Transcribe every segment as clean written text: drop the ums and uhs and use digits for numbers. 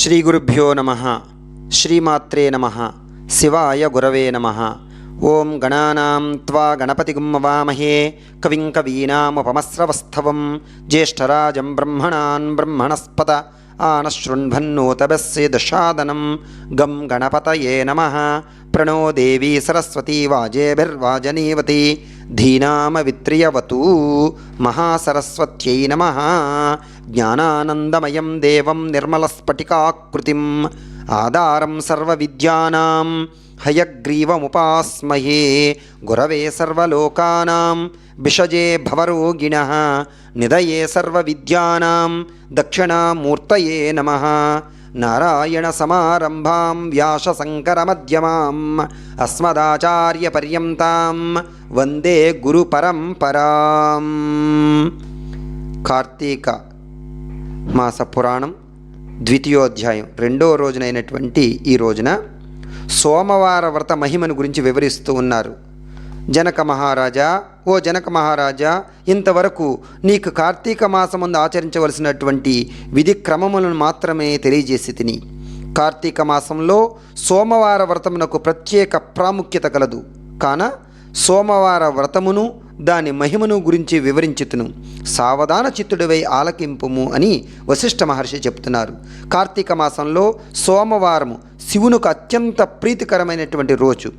శ్రీగురుభ్యో నమః. శ్రీమాత్రే నమః. శివాయ గురవే నమః. ఓం గణానాం త్వా గణపతిగుం వవామహే కవిం కవీనాముపమస్రవస్థవం జ్యేష్ఠరాజం బ్రహ్మణాన్ బ్రహ్మణస్పత ఆనశృణ్వన్నోతబస్సేదశాదనం గం గణపతయే నమః. ప్రణో దేవీ సరస్వతీ వాజేభిర్వాజనీవతి ధీనామవిత్రియవతూ మహాసరస్వత్యై నమః. జ్ఞానానందమయం దేవం నిర్మలస్ఫటికాకృతిం ఆధారం సర్వవిద్యానాం హయగ్రీవముపాస్మహే. గురవే సర్వలోకానాం విషజే భవరోగిణః నిధయే సర్వవిద్యానాం దక్షిణామూర్తయే నమః. నారాయణ సమారంభాం వ్యాసశంకరమధ్యమాం అస్మదాచార్యపర్యంతాం వందే గురు పరంపరాం. కార్తీక మాస పురాణం ద్వితీయోధ్యాయం రెండో రోజునైనటువంటి ఈ రోజున సోమవార వ్రత మహిమను గురించి వివరిస్తూ ఉన్నారు. జనక మహారాజా, ఓ జనక మహారాజా, ఇంతవరకు నీకు కార్తీక మాసముందు ఆచరించవలసినటువంటి విధి క్రమములను మాత్రమే తెలియజేసి తిని. కార్తీక మాసంలో సోమవార వ్రతమునకు ప్రత్యేక ప్రాముఖ్యత కలదు. కాన సోమవార వ్రతమును దాని మహిమను గురించి వివరించుతును. సావధాన చిత్తుడివై ఆలకింపుము అని వశిష్ఠ మహర్షి చెప్తున్నారు. కార్తీక మాసంలో సోమవారము శివునికి అత్యంత ప్రీతికరమైనటువంటి రోజు.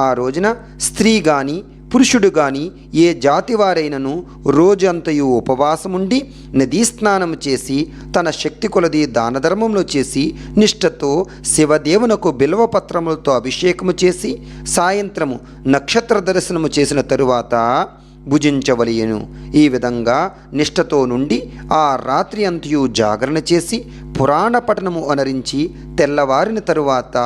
ఆ రోజున స్త్రీ కానీ పురుషుడు కానీ ఏ జాతి వారైనను రోజంతయు ఉపవాసముండి నదీ స్నానము చేసి తన శక్తి కొలది దానధర్మములు చేసి నిష్ఠతో శివదేవునకు బిల్వపత్రములతో అభిషేకము చేసి సాయంత్రము నక్షత్ర దర్శనము చేసిన తరువాత భుజించవలయను. ఈ విధంగా నిష్ఠతో నుండి ఆ రాత్రి అంతయు జాగరణ చేసి పురాణ పఠనము అనరించి తెల్లవారిన తరువాత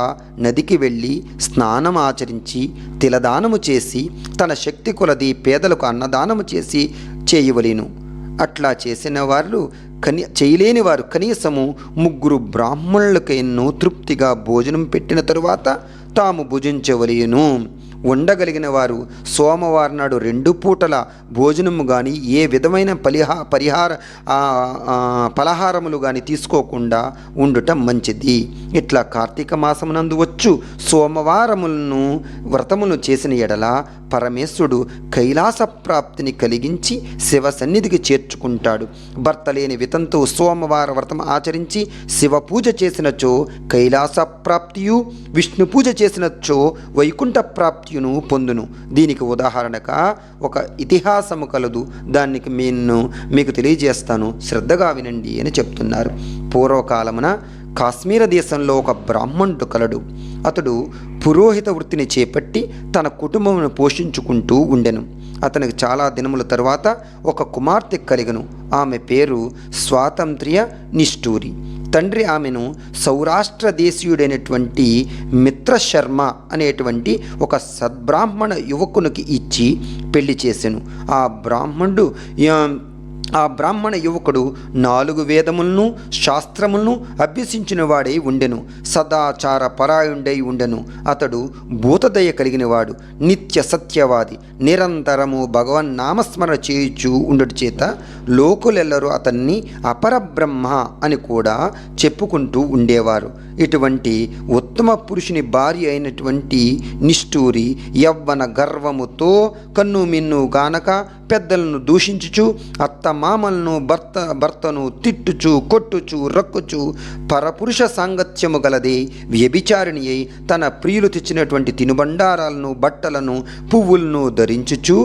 నదికి వెళ్ళి స్నానం ఆచరించి తిలదానము చేసి తన శక్తి కొలది పేదలకు అన్నదానము చేసి చేయవలెను. అట్లా చేసిన వారు చేయలేని వారు కనీసము 3 బ్రాహ్మణులకైనను తృప్తిగా భోజనం పెట్టిన తరువాత తాము భుజించవలెను. ఉండగలిగిన వారు సోమవారం నాడు 2 పూటల భోజనము కానీ ఏ విధమైన పలహారములు కానీ తీసుకోకుండా ఉండుట మంచిది. ఇట్లా కార్తీక మాసమునందు వచ్చు సోమవారములను వ్రతములు చేసిన ఎడల పరమేశ్వరుడు కైలాస ప్రాప్తిని కలిగించి శివ సన్నిధికి చేర్చుకుంటాడు. భర్త లేని వితంతు సోమవార వ్రతం ఆచరించి శివ పూజ చేసినచో కైలాస ప్రాప్తియు, విష్ణు పూజ చేసినచో వైకుంఠ ప్రాప్తియును పొందును. దీనికి ఉదాహరణగా ఒక ఇతిహాసము కలదు. దానికి నేను మీకు తెలియజేస్తాను, శ్రద్ధగా వినండి అని చెప్తున్నారు. పూర్వకాలమున కాశ్మీర దేశంలో ఒక బ్రాహ్మణుడు కలడు. అతడు పురోహిత వృత్తిని చేపట్టి తన కుటుంబమును పోషించుకుంటూ ఉండెను. అతనికి చాలా దినముల తరువాత ఒక కుమార్తె కలిగను. ఆమె పేరు స్వాతంత్ర్య నిష్ఠూరి. తండ్రి ఆమెను సౌరాష్ట్ర దేశీయుడైనటువంటి మిత్రశర్మ అనేటువంటి ఒక సద్బ్రాహ్మణ యువకునికి ఇచ్చి పెళ్లి చేసెను. ఆ బ్రాహ్మణ యువకుడు 4 వేదములను శాస్త్రములను అభ్యసించిన వాడై ఉండెను. సదాచార పరాయుండై ఉండెను. అతడు భూతదయ కలిగినవాడు, నిత్య సత్యవాది, నిరంతరము భగవన్ నామస్మరణ చేయుచూ ఉండుట చేత లోకులెల్లరూ అతన్ని అపరబ్రహ్మ అని కూడా చెప్పుకుంటూ ఉండేవారు. ఇటువంటి ఉత్తమ పురుషుని భార్య అయినటువంటి నిష్ఠూరి యవ్వన గర్వముతో కన్ను మిన్ను గానక పెద్దలను దూషించుచు అత్తమామలను భర్తను తిట్టుచు కొట్టుచు రక్కుచు పరపురుష సాంగత్యము గలదే వ్యభిచారిణి అయి తన ప్రియులు తెచ్చినటువంటి తినుబండారాలను బట్టలను పువ్వులను ధరించుచు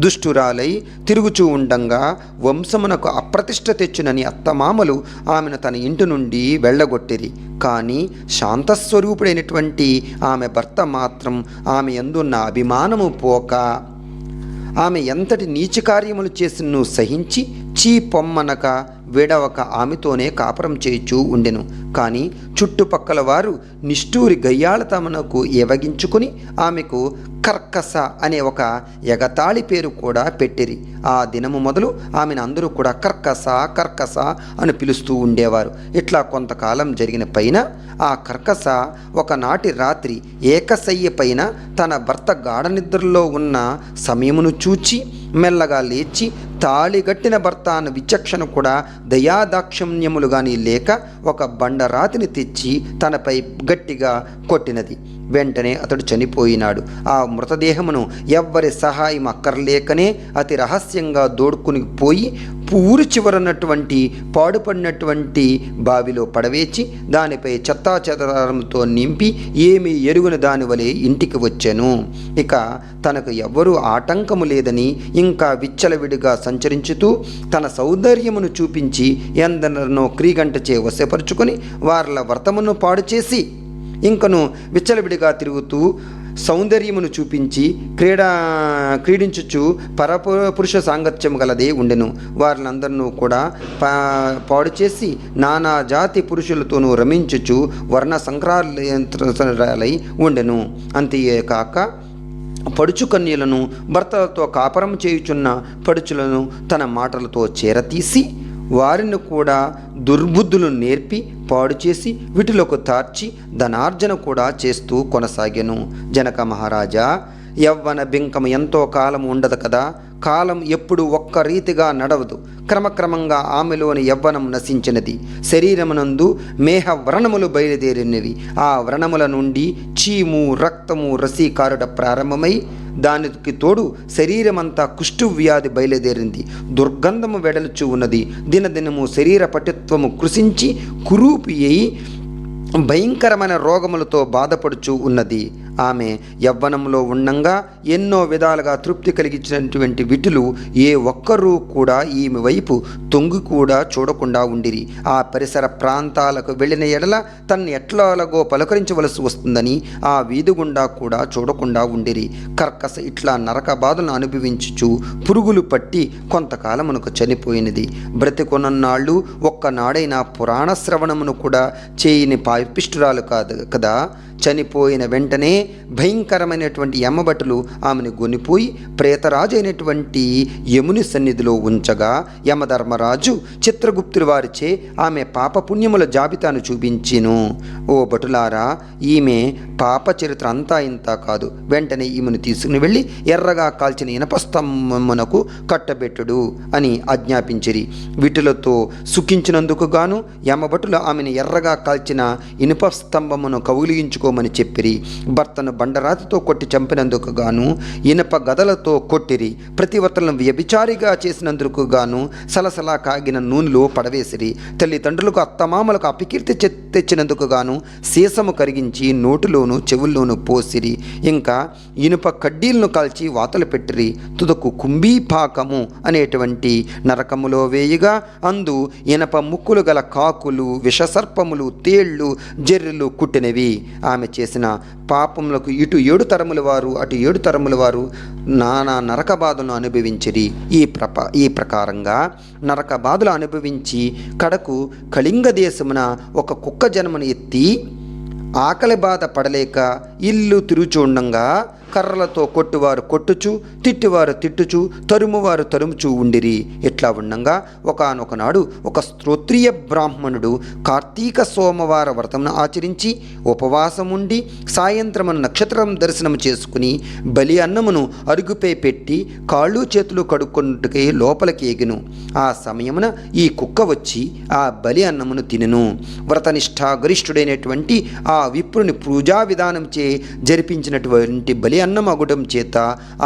దుష్టురాలై తిరుగుచూ ఉండంగా వంశమునకు అప్రతిష్ట తెచ్చునని అత్తమామలు ఆమెను తన ఇంటి నుండి వెళ్ళగొట్టిరి. కానీ శాంతస్వరూపుడైనటువంటి ఆమె భర్త మాత్రం ఆమె యందున్న అభిమానము పోక ఆమె ఎంతటి నీచ కార్యములు చేసినను సహించి పొమ్మనక విడవక ఆమెతోనే కాపురం చేయుచూ ఉండెను. కానీ చుట్టుపక్కల వారు నిష్ఠూరి గయ్యాళతమనకు ఎవగించుకుని ఆమెకు కర్కస అనే ఒక ఎగతాళి పేరు కూడా పెట్టిరి. ఆ దినము మొదలు ఆమెను అందరూ కూడా కర్కస కర్కస అని పిలుస్తూ ఉండేవారు. ఇట్లా కొంతకాలం జరిగిన పైన ఆ కర్కస ఒకనాటి రాత్రి ఏకశయ్య పైన తన భర్త గాఢ నిద్రలో ఉన్న సమయమును చూచి మెల్లగా లేచి తాళిగట్టిన భర్త అన్న విచక్షణ కూడా దయాదాక్షిణ్యములు కానీ లేక ఒక బండరాతిని తెచ్చి తనపై గట్టిగా కొట్టినది. వెంటనే అతడు చనిపోయినాడు. ఆ మృతదేహమును ఎవ్వరి సహాయం అక్కర్లేకనే అతి రహస్యంగా దోడుకుని పోయి ఊరు చివరన్నటువంటి పాడుపడినటువంటి బావిలో పడవేచి దానిపై చెత్తాచెదారంతో నింపి ఏమీ ఎరుగున దాని వలె ఇంటికి వచ్చాను. ఇక తనకు ఎవ్వరూ ఆటంకము లేదని ఇంకా విచ్చలవిడిగా సంచరించుతూ తన సౌందర్యమును చూపించి ఎందరినో క్రీగంటచే వశపరుచుకొని వార్ల వ్రతమును పాడుచేసి ఇంకను విచ్చలవిడిగా తిరుగుతూ సౌందర్యమును చూపించి క్రీడించుచు పరపురుష సాంగత్యం గలదే ఉండెను. వారినందరినూ కూడా పాడు చేసి నానా జాతి పురుషులతోనూ రమించుచు వర్ణ సంక్రాంతరాలై ఉండెను. అంతేకాక పడుచు కన్యలను భర్తలతో కాపరం చేయుచున్న పడుచులను తన మాటలతో చేరతీసి వారిని కూడా దుర్బుద్ధులు నేర్పి పాడు చేసి వీటిలోకి తార్చి ధనార్జన కూడా చేస్తూ కొనసాగాను. జనక మహారాజా, యవ్వన బింకం ఎంతో కాలం ఉండదు కదా. కాలం ఎప్పుడు ఒక్క రీతిగా నడవదు. క్రమక్రమంగా ఆమెలోని యవ్వనం నశించినది. శరీరమునందు మేహ వ్రణములు బయలుదేరినవి. ఆ వ్రణముల నుండి చీము, రక్తము, రసీకారుడ ప్రారంభమై దానికి తోడు శరీరమంతా కుష్టు వ్యాధి బయలుదేరింది. దుర్గంధము వెడలుచు ఉన్నది. దినదినము శరీర పటుత్వము కృషించి కురూపి అయి భయంకరమైన రోగములతో బాధపడుచు ఉన్నది. ఆమె యవ్వనంలో ఉండంగా ఎన్నో విధాలుగా తృప్తి కలిగించినటువంటి విటులు ఏ ఒక్కరూ కూడా ఈమె వైపు తొంగి కూడా చూడకుండా ఉండిరి. ఆ పరిసర ప్రాంతాలకు వెళ్ళిన ఎడల తన్ని ఎట్లాగో పలకరించవలసి వస్తుందని ఆ వీధి గుండా కూడా చూడకుండా ఉండిరి. కర్కస ఇట్లా నరక బాధలను అనుభవించుచు పురుగులు పట్టి కొంతకాలమునకు చనిపోయినది. బ్రతికొనన్నాళ్ళు ఒక్కనాడైనా పురాణ శ్రవణమును కూడా చేయని పాపిష్టురాలు కాదు కదా. చనిపోయిన వెంటనే భయంకరమైనటువంటి యమభటులు ఆమెను గొనిపోయి ప్రేతరాజు అయినటువంటి యముని సన్నిధిలో ఉంచగా యమధర్మరాజు చిత్రగుప్తుడి వారిచే ఆమె పాపపుణ్యముల జాబితాను చూపించిను. ఓ భటులారా, ఈమె పాప చరిత్ర అంతా ఇంత కాదు. వెంటనే ఈమెను తీసుకుని వెళ్ళి ఎర్రగా కాల్చిన ఇనపస్తంభమునకు కట్టబెట్టుడు అని ఆజ్ఞాపించిరి. వీటిలతో సుఖించినందుకు గాను యమభటులు ఆమెను ఎర్రగా కాల్చిన ఇనుపస్తంభమును కౌగిలించుకోమని చెప్పిరి. భర్తను బండరాతితో కొట్టి చంపినందుకు గాను ఇనప గదలతో కొట్టిరి. ప్రతివర్తలను వ్యభిచారిగా చేసినందుకు గాను సలసలా కాగిన నూనెలో పడవేసిరి. తల్లిదండ్రులకు అత్తమామలకు అపకీర్తి తెచ్చినందుకు గాను సీసము కరిగించి నోటిలోను చెవుల్లోనూ పోసిరి. ఇంకా ఇనుప కడ్డీలను కాల్చి వాతలు పెట్టిరి. తుదకు కుంభీపాకము అనేటువంటి నరకములో వేయగా అందు ఇనప ముక్కులు గల కాకులు, విషసర్పములు, తేళ్లు, జెర్రెలు కుట్టినవి. ఆమె చేసిన పాపములకు ఇటు 7 తరముల వారు అటు 7 తరముల వారు నానా నరక బాధలను అనుభవించిరి. ఈ ప్రకారంగా నరక బాధలు అనుభవించి కడకు కళింగ దేశమున ఒక కుక్క జన్మను ఎత్తి ఆకలి బాధ పడలేక ఇల్లు తిరుగుచుండగా కర్రలతో కొట్టువారు కొట్టుచు, తిట్టివారు తిట్టుచు, తరుమువారు తరుముచూ ఉండిరి. ఇట్లా ఉండంగా ఒకానొక నాడు ఒక స్తోత్రియ బ్రాహ్మణుడు కార్తీక సోమవార వ్రతమును ఆచరించి ఉపవాసముండి సాయంత్రమున నక్షత్రం దర్శనం చేసుకుని బలి అన్నమును అరుగుపై పెట్టి కాళ్ళు చేతులు కడుక్కొనుటకై లోపలికి ఎగిను. ఆ సమయమున ఈ కుక్క వచ్చి ఆ బలి అన్నమును తినెను. వ్రతనిష్ఠా గరిష్ఠుడైనటువంటి ఆ విప్రుని పూజా విధానం చే జరిపించినటువంటి బలి అన్నం అగుటం చేత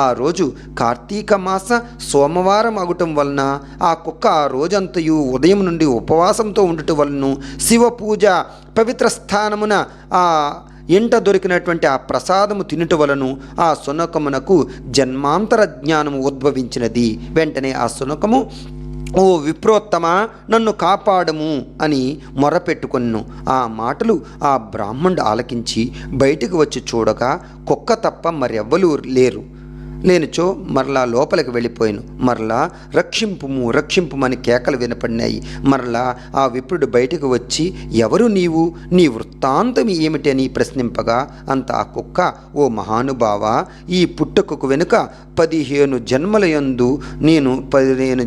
ఆ రోజు కార్తీక మాస సోమవారం అగుటం వలన ఆ కుక్క ఆ రోజంతయు ఉదయం నుండి ఉపవాసంతో ఉండటం వలన శివ పూజ పవిత్ర స్థానమున ఆ ఇంట దొరికినటువంటి ఆ ప్రసాదము తినుట వలను ఆ శునకమునకు జన్మాంతర జ్ఞానము ఉద్భవించినది. వెంటనే ఆ శునకము, ఓ విప్రోత్తమ, నన్ను కాపాడము అని మొరపెట్టుకొను. ఆ మాటలు ఆ బ్రాహ్మణుడు ఆలకించి బయటికి వచ్చి చూడగా కుక్క తప్ప మరెవ్వరూ లేనిచో మరలా లోపలికి వెళ్ళిపోయాను. మరలా రక్షింపుము రక్షింపుమని కేకలు వినపడినాయి. మరలా ఆ విప్రుడు బయటకు వచ్చి, ఎవరు నీవు, నీ వృత్తాంతం ఏమిటి అని ప్రశ్నింపగా అంత ఆ కుక్క, ఓ మహానుభావ, ఈ పుట్టుకకు వెనుక 15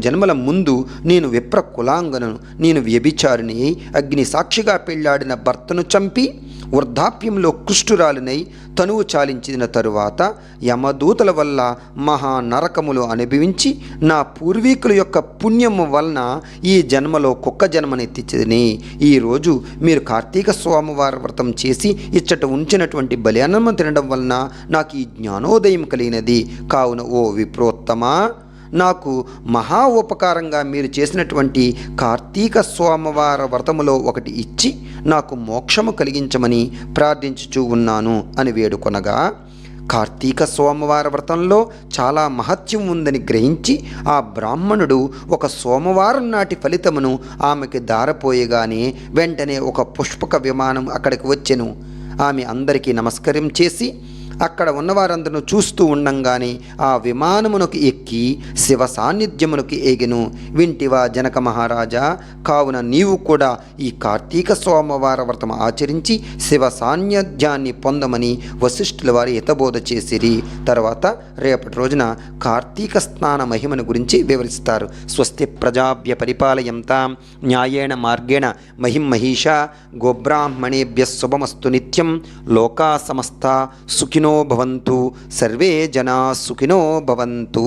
జన్మల ముందు నేను విప్ర కులాంగనను. నేను వ్యభిచారిని అగ్ని సాక్షిగా పెళ్లాడిన భర్తను చంపి వృద్ధాప్యంలో కుష్ఠురాలినై తనువు చాలించిన తరువాత యమదూతల వల్ల మహా నరకములు అనుభవించి నా పూర్వీకుల యొక్క పుణ్యము వలన ఈ జన్మలో కుక్క జన్మనెత్తించని ఈరోజు మీరు కార్తీక సోమవార వ్రతం చేసి ఇచ్చట ఉంచినటువంటి బలి అన్నం తినడం వలన నాకు ఈ జ్ఞానోదయం కలిగినది. కావున ఓ విప్రోత్తమా, నాకు మహా ఉపకారంగా మీరు చేసినటువంటి కార్తీక సోమవార వ్రతములో ఒకటి ఇచ్చి నాకు మోక్షము కలిగించమని ప్రార్థించుచూ ఉన్నాను అని వేడుకొనగా, కార్తీక సోమవార వ్రతంలో చాలా మహత్యం ఉందని గ్రహించి ఆ బ్రాహ్మణుడు ఒక సోమవారం నాటి ఫలితమును ఆమెకి దారపోయగానే వెంటనే ఒక పుష్పక విమానం అక్కడికి వచ్చెను. ఆమె అందరికీ నమస్కారం చేసి అక్కడ ఉన్నవారందరూ చూస్తూ ఉండంగానే ఆ విమానమునకు ఎక్కి శివ సాన్నిధ్యమునకు ఎగెను. వింటివా జనక మహారాజా, కావున నీవు కూడా ఈ కార్తీక సోమవార వ్రతం ఆచరించి శివ సాన్నిధ్యాన్ని పొందమని వశిష్ఠుల వారు హితబోధ చేసిరి. తర్వాత రేపటి రోజున కార్తీక స్నాన మహిమను గురించి వివరిస్తారు. స్వస్తి ప్రజాభ్య పరిపాలయంతాం న్యాయేణ మార్గేణ మహిమహీషా గోబ్రాహ్మణేభ్య శుభమస్తు నిత్యం. లోకా సమస్తా సుఖినో భవంతు, సర్వే జనా సుఖినో భవంతు.